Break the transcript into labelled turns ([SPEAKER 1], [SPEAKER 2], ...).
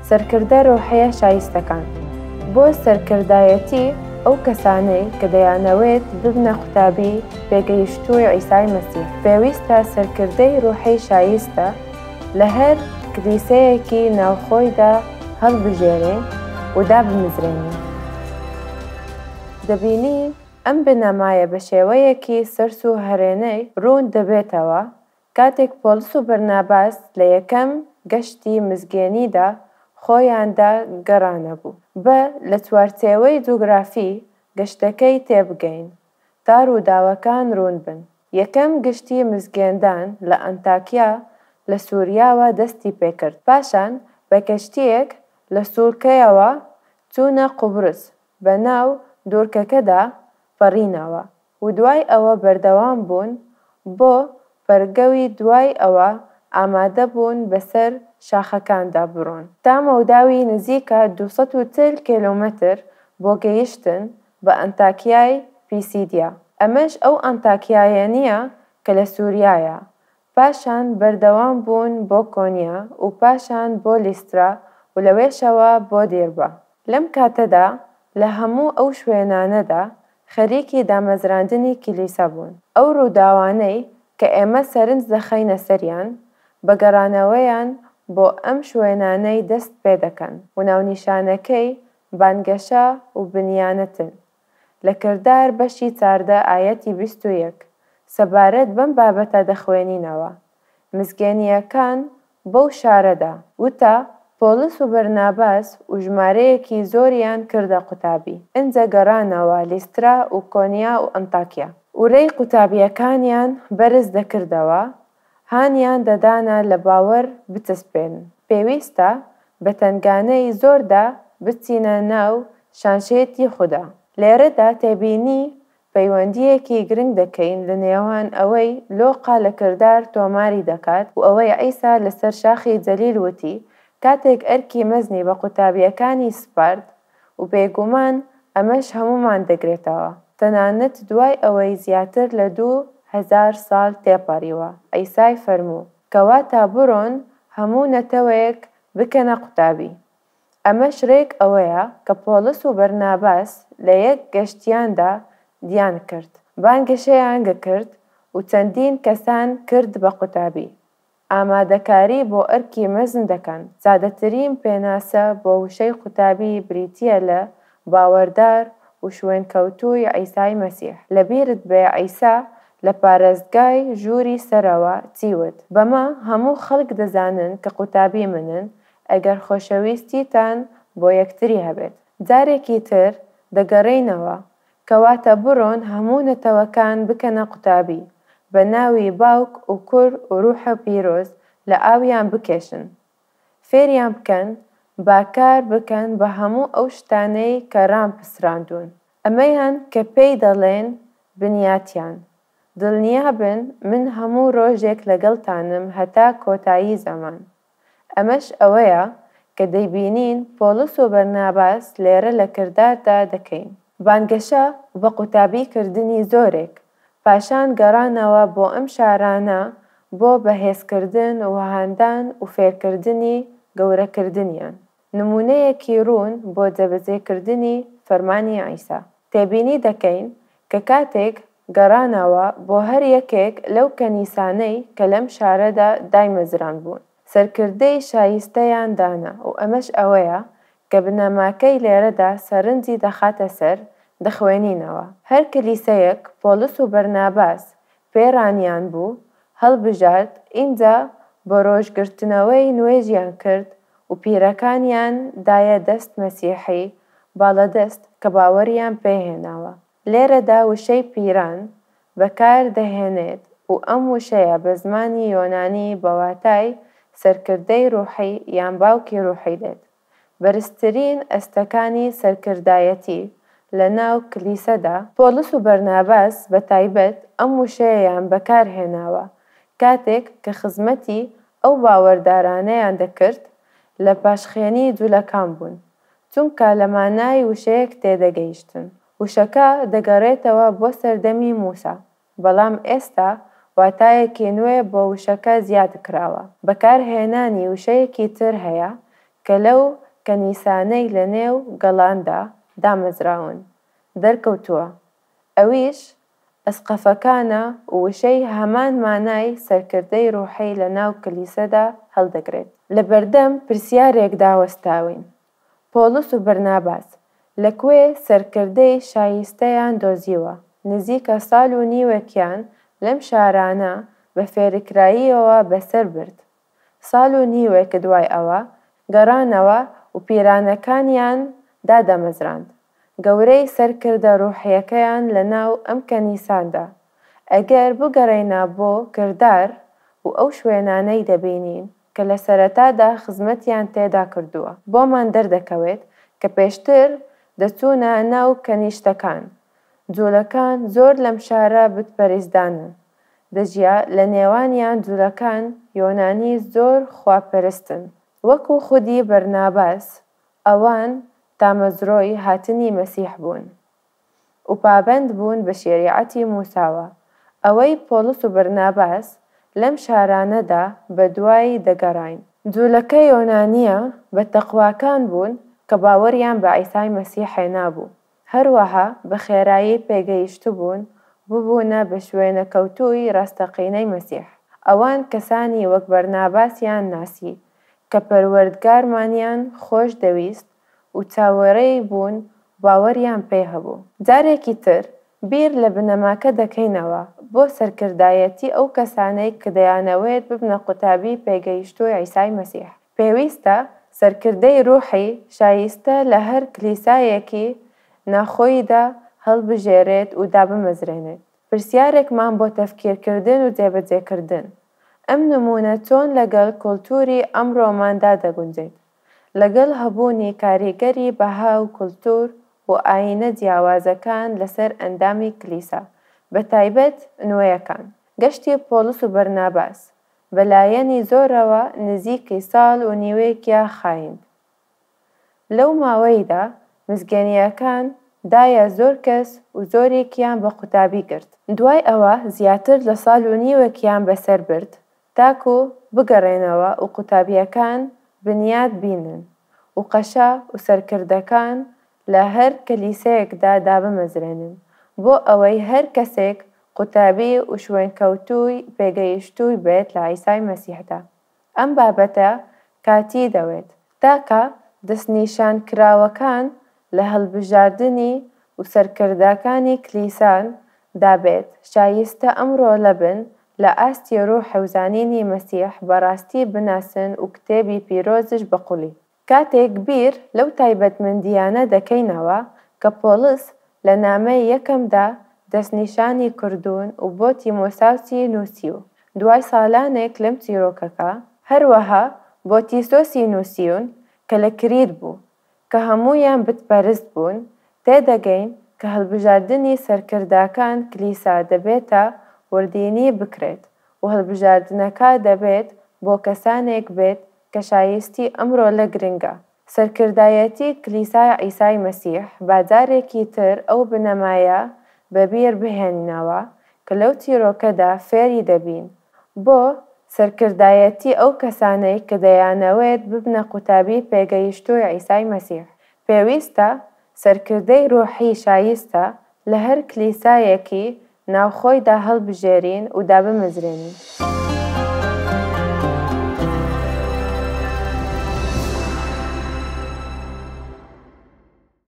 [SPEAKER 1] سەرکردە ڕۆحیە شایستەکان. بۆ سەرکردایەتی ئەو کەسانەی کە دەیانەوێت ببنە قوتابی پێگەیشتووی عیسای مەسیح پێویستە سەرکردەی ڕۆحی شایستە لە هەر کلیسەیەکی ناوخۆیدا هەڵبژێرێن و دابمزرێنن. دەبینین ئەم بنەمایە بە شێوەیەکی سەرس و هەرێنەی ڕوون دەبێتەوە کاتێک پۆلس و بەرناباس لە یەکەم گەشتی مزگەێنیدا خۆیاندا گەڕانەبوو بە لە چوارچێوەی جوگرافی گەشتەکەی تێبگەین تا ڕووداوەکان ڕوون بن. یەکەم گشتی مزگەێندان لە ئەنتاکیا لە سووریاوە دەستی پێکرد. پاشان بە کەشتیەک لە سوورکەیەوە چوونە قوبرس بە ناو دوورکەکەدا پەڕینەوە و دوای ئەوە بەردەوام بوون بۆ پەرگەوی دوای ئەوە ئامادە بوون بەسەر شاخەکاندا بڕۆن تا مەوداوی نزیکە 240 کیلۆمەتر بۆ گەیشتن بە ئەنتاکیای پیسیدیا. ئەمەش ئەو ئەنتاکیایە نییە کە لە سووریایە. پاشان بەردەوام بوون بۆ کۆنیا و پاشان بۆ لیسترا و لەوێشەوە بۆ دێربە. لەم کاتەدا لە هەموو ئەو شوێنانەدا خەریکی دامەزراندنی کلیسا بوون. ئەو ڕووداوانەی کە ئێمە سەرنج دەخەینە سەریان بە گەڕانەوەیان بۆ ئەم شوێنانەی دەست پێ دەکەن و ناونیشانەکەی بانگەشە و بنیانەتن. لە کردار بەشی 14 ئایەتی 21 سەبارەت بەم بابەتە دەخوێنینەوە. مزگەێنیەکان بەو شارەدا وتە پۆلس و بەرناباس و ژمارەیەکی زۆریان کردە قوتابی. ئەنجە گەڕانەوە لیسترا و کۆنیا و ئەنتاکیا. وڕێی قوتابیەکانیان بەرز دەکردەوە، هانیان دەدانە لە باوەڕ بچەسپێنن. پێویستە بە تەنگانەی زۆردا بچینە ناو شانشێتی خوددا. لێرەدا تێبینی پەیوەندیەکی گرنگ دەکەین لە نێوان ئەوەی لۆقا لە کردار تۆماری دەکات و ئەوەی عیسا لەسەر شاخی جەلیل وتی کاتێک ئەرکی مەزنی بە قوتابیەکانی سپارد و بێگومان ئەمەش هەمومان دەگرێتەوە. تەنانەت دوای ئەوەی زیاتر لە 2000 ساڵ تێپەڕیوە. عیسای فەرموو کەواتە بڕۆن هەموو نەتەوەیەک بکەنە قوتابی. ئەمەش ڕێک ئەوەیە کە پۆلس و بەرناباس لە یەک گەشتیاندا دیان کرد. بانگەشەیان گەکرد و چەندین کەسان کرد بە قوتابی. ئامادەکاری بۆ ئەرکی مەزن دەکەن. سادەترین پێناسە بۆ وشەی قوتابی بریتیە لە باوەڕدار و شوێنکەوتووی عیسای مەسیح. لەبیرت بێ عیسا لە پارێزگای ژووری سەرەوە چیوت بەمە هەموو خەڵک دەزانن کە قوتابی منن ئەگەر خۆشەویستیتان بۆ یەکتری هەبێت. جارێکی تر دەگەڕێینەوە کەواتە بڕۆن هەموو نەتەوەکان بکەنە قوتابی بە ناوی باوک و کوڕ و ڕوحە پیرۆز لە ئاویان بکێشن. فێریان بکەن باکار بکەن بە هەموو ئەو شتانەی کە ڕامپسراندون. ئەمەیان کە پێی دەڵێن بنیاتیان. دڵنیابن من هەموو ڕۆژێک لەگەڵتانم هەتا کۆتایی زەمان. ئەمەش ئەوەیە کە دەیبینین پۆلس و بەرناباس لێرە لە کرداردا دەکەین. بانگەشە بە قوتابیکردنی زۆرێک. پاشان گەڕانەوە بۆ ئەم شارانە بۆ بەهێزکردن و هاندان و فێرکردنی گەورەکردنیان. نمونەیەکی ڕوون بۆ جێبەجێکردنی فەرمانی عیسا. تێبینی دەکەین کە کاتێک گەڕانەوە بۆ هەر یەکێک لەو کەنیسانەی کە لەم شارەدا دایمەزران بوون. سەرکردەی شایستەیان دانا و ئەمەش ئەوەیە کە بنەماکەی لێرەدا سەرنجی دەخاتە سەر دەخوێنینەوە. هەر کلیسەیەک پۆلس و بەرناباس پێڕانیان بوو هەڵبژارد ئینجا بە ڕۆژگرتنەوەی نوێژیان کرد و پیرەکانیان دایە دەست مەسیحی باڵەدەست کە باوەڕیان پێهێناوە. لێرەدا وشەی پیران بەکار دەهێنێت و ئەم وشەیە بە زمانی یۆنانی بەواتای سەرکردەی ڕوحی یان باوکی ڕوحی دێت. بەرزترین ئەستەکانی سەرکردایەتی لە ناو کلیسەدا پۆلس و بەرناباس بە تایبەت ئەم وشەیەیان بەکارهێناوە کاتێک کە خزمەتی ئەو باوەڕدارانەیان دەکرد لە پاشخێنی جوولەکان بوون چونکە لە مانای وشەیەک تێدەگەیشتن. وشەکە دەگەڕێتەوە بۆ سەردەمی موسا بەڵام ئێستا واتایەکی نوێ بۆ وشەکە زیاد کراوە. بەکارهێنانی وشەیەکی تر هەیە کە لەو کەنیسانەی لە نێو گەڵاندا دامەزراون دەرکەوتووە. ئەویش ئەسقەفەکانە و وشەی هەمان مانای سەرکردەی ڕوحی لە ناو کلیسەدا هەڵدەگرێت. لە بەردەم پرسیارێک داوەستاوین: پۆلس و بەرناباس لەکوێ سەرکردەی شایستەیان دۆزیوە؟ نزیکە ساڵ و نیوەکیان لەم شارانە بە فێرکراییەوە بەسەر برد. ساڵ و نیوەک دوای ئەوە گەڕانەوە و پیرانەکانیان دادەمەزراند. گەورەی سەرکردە ڕوحیەکەیان لە ناو ئەم کەنیساندا. ئەگەر بگەڕێینە بۆ کردار و ئەو شوێنانەی دەبینین کە لە سەرەتادا خزمەتیان تێدا کردووە، بۆمان دەردەکەوێت کە پێشتر دەچوونە ناو کەنیشتەکان. جوولەکان زۆر لەم شارە بتپەرستدانن. دەژیا لە نێوانیان جوولەکان یۆنانی زۆر خواپەرستن، وەکو خودی بەرناباس. ئەوان تامەزرۆی هاتنی مەسیح بوون و پابەند بوون بە شێریعەتی موساوە. ئەوەی پۆلس و بەرناباس لەم شارانەدا بە دوای دەگەڕاین. جوولەکە یۆنانیە بە تەقواکان بوون کە باوەڕیان بە عیسای مەسیح هێنابوو. هەروەها بە خێرایی پێگەیشتە بوون ببوونە بە شوێنە کەوتووی ڕاستەقینەی مەسیح. ئەوان کەسانی وەک بەرناباسیان ناسی کە پەروەردگارمانیان خۆش دەویست و چاوەڕێی بوون باوەڕیان پێ هەبوو. جارێکی تر بیر لە بنەماکە دەکەینەوە بۆ سەرکردایەتی ئەو کەسانەی کە دەیانەوێت ببنە قوتابی پێگەیشتووی عیسای مەسیح. پێویستە سەرکردەی ڕوحی شایستە لە هەر کلیسایەکی ناخۆیدا هەڵبژێرێت و دابمەزرێنێت. پرسیارێکمان بۆ تەفکیرکردن و جێبەجێکردن: ئەم نمونە چۆن لەگەڵ کولتوری ئەمڕۆماندا دەگونجێت؟ لەگەڵ هەبوونی کاریگەری بەها و کولتور و ئاینە جیاوازەکان لەسەر ئەندامی کلیسا، بە تایبەت نوێیەکان. گەشتی پۆلس و بەرناباس بەلایەنی زۆرەوە نزیکی ساڵ و نیوەیەکیا خایند. لەو ماوەیەدا مزگەنیەکان دایە زۆر کەس و زۆرێکیان بە قوتابی کرد. دوای ئەوە زیاتر لە ساڵ و نیوەکیان بەسەر برد تاکو بگەڕێنەوە و قوتابیەکان بنیاد بینن و قەشا و سەرکردەکان لە هەر کەلیسەیەکدا دابمەزرێنن بۆ ئەوەی هەر کەسێک قوتابی و شوێنکەوتووی پێگەیشتووی بێت لە عیسای مەسیحدا. ئەم بابەتە کاتی دەوێت تاکە دەستنیشانکراوەکان لە هەڵبژاردنی و سەرکردەکانی کلیسان دابێت شایستە ئەمڕۆ لەبن لە ئاستی ڕوح و زانینی مەسیح بەڕاستی بناسن و کتێبی پیرۆزش بەقوڵی. کاتێک بیر لەو تایبەتمەندیانە دەکەینەوە کە پۆلس لە نامەی یەکەمدا دەستنیشانی کردوون و بۆ تیمۆساوسی نووسیوە. دوای ساڵانێک لەم چیرۆکەکە هەروەها بۆ تیسۆسی نووسیون کە لە کرید بوو کە هەموویان بتپەرست بوون. تێدەگەین کە هەڵبژاردنی سەرکردەکان کلیسا دەبێتە وردینی بکرێت و هەڵبژاردنەکە دەبێت بۆ کەسانێک بێت کە شایستی ئەمڕۆ لە گرنگە. سەرکردایەتی کلیسای عیسای مەسیح باجارێکی تر ئەو بنەمایە بەبیر بهێنینەوە کە لەو چیرۆکەدا فێری دەبین بۆ سەرکردایەتی ئەو کەسانەی کە دەیانەوێت ببنە قوتابی پێگەیشتووی عیسای مەسیح. پێویستە سەرکردەی ڕوحی شایستە لە هەر کلیسایەکی ناوخۆیدا هەڵبژێرین و دابمەزرێنین.